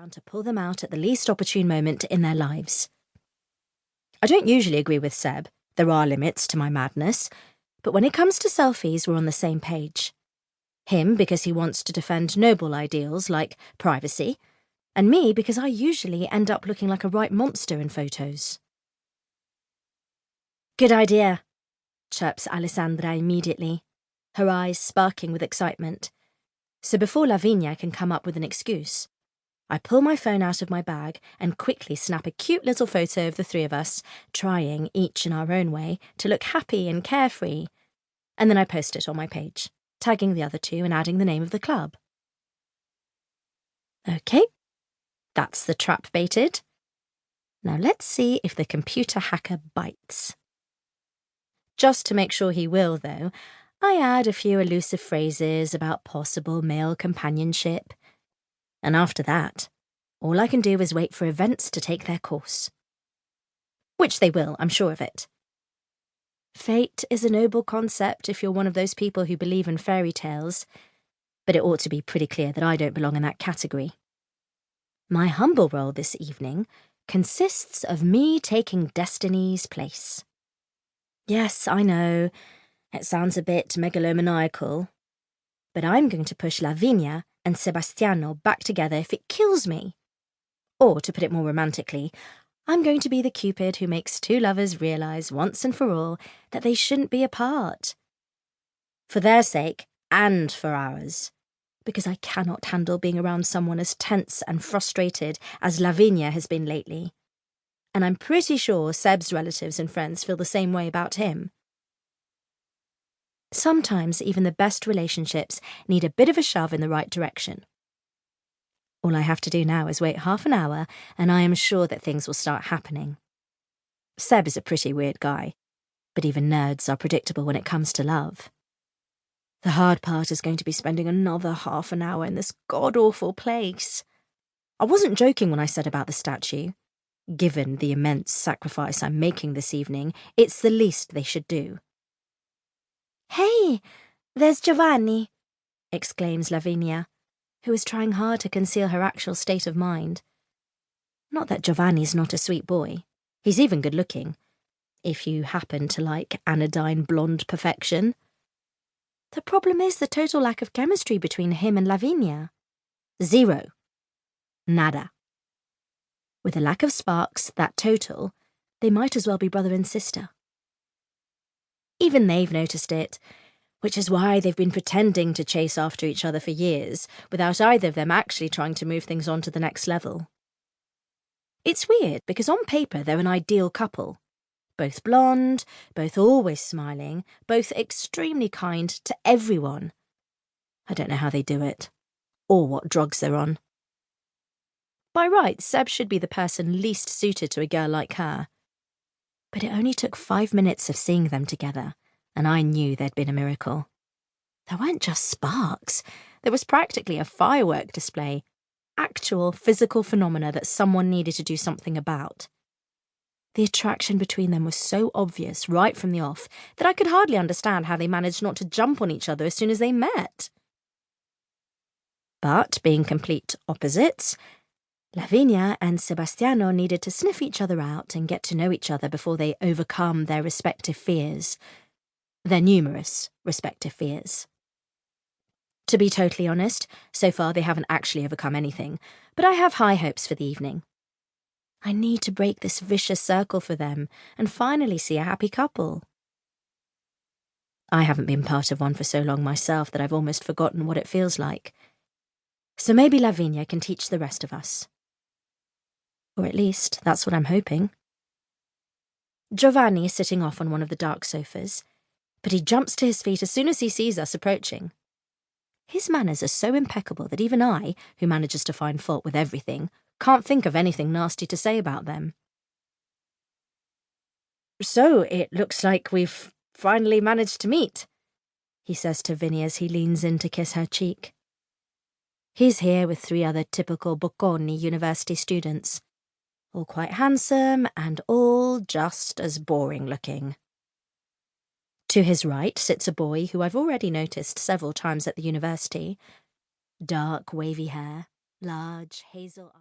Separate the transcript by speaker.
Speaker 1: around to pull them out at the least opportune moment in their lives. I don't usually agree with Seb. There are limits to my madness. But when it comes to selfies, we're on the same page. Him because he wants to defend noble ideals like privacy, and me because I usually end up looking like a right monster in photos. Good idea, chirps Alessandra immediately, her eyes sparking with excitement. So before Lavinia can come up with an excuse, I pull my phone out of my bag and quickly snap a cute little photo of the three of us, trying, each in our own way, to look happy and carefree, and then I post it on my page, tagging the other two and adding the name of the club. Okay, that's the trap baited. Now let's see if the computer hacker bites. Just to make sure he will, though, I add a few elusive phrases about possible male companionship. And after that, all I can do is wait for events to take their course. Which they will, I'm sure of it. Fate is a noble concept if you're one of those people who believe in fairy tales, but it ought to be pretty clear that I don't belong in that category. My humble role this evening consists of me taking Destiny's place. Yes, I know, it sounds a bit megalomaniacal, but I'm going to push Lavinia and Sebastiano back together if it kills me. Or, to put it more romantically, I'm going to be the Cupid who makes two lovers realise once and for all that they shouldn't be apart. For their sake, and for ours. Because I cannot handle being around someone as tense and frustrated as Lavinia has been lately. And I'm pretty sure Seb's relatives and friends feel the same way about him. Sometimes even the best relationships need a bit of a shove in the right direction. All I have to do now is wait half an hour, and I am sure that things will start happening. Seb is a pretty weird guy, but even nerds are predictable when it comes to love. The hard part is going to be spending another half an hour in this god-awful place. I wasn't joking when I said about the statue. Given the immense sacrifice I'm making this evening, it's the least they should do. "Hey, there's Giovanni," exclaims Lavinia, who is trying hard to conceal her actual state of mind. Not that Giovanni's not a sweet boy. He's even good-looking, if you happen to like anodyne blonde perfection. The problem is the total lack of chemistry between him and Lavinia. Zero. Nada. With a lack of sparks, that total, they might as well be brother and sister. Even they've noticed it, which is why they've been pretending to chase after each other for years, without either of them actually trying to move things on to the next level. It's weird, because on paper they're an ideal couple. Both blonde, both always smiling, both extremely kind to everyone. I don't know how they do it, or what drugs they're on. By rights, Seb should be the person least suited to a girl like her. But it only took 5 minutes of seeing them together, and I knew there'd been a miracle. There weren't just sparks. There was practically a firework display. Actual physical phenomena that someone needed to do something about. The attraction between them was so obvious right from the off that I could hardly understand how they managed not to jump on each other as soon as they met. But, being complete opposites, Lavinia and Sebastiano needed to sniff each other out and get to know each other before they overcome their respective fears. Their numerous respective fears. To be totally honest, so far they haven't actually overcome anything, but I have high hopes for the evening. I need to break this vicious circle for them and finally see a happy couple. I haven't been part of one for so long myself that I've almost forgotten what it feels like. So maybe Lavinia can teach the rest of us. Or at least, that's what I'm hoping. Giovanni is sitting off on one of the dark sofas, but he jumps to his feet as soon as he sees us approaching. His manners are so impeccable that even I, who manages to find fault with everything, can't think of anything nasty to say about them. "So, it looks like we've finally managed to meet," he says to Vinny as he leans in to kiss her cheek. He's here with 3 other typical Bocconi University students, all quite handsome and all just as boring-looking. To his right sits a boy who I've already noticed several times at the university. Dark, wavy hair, large, hazel eyes.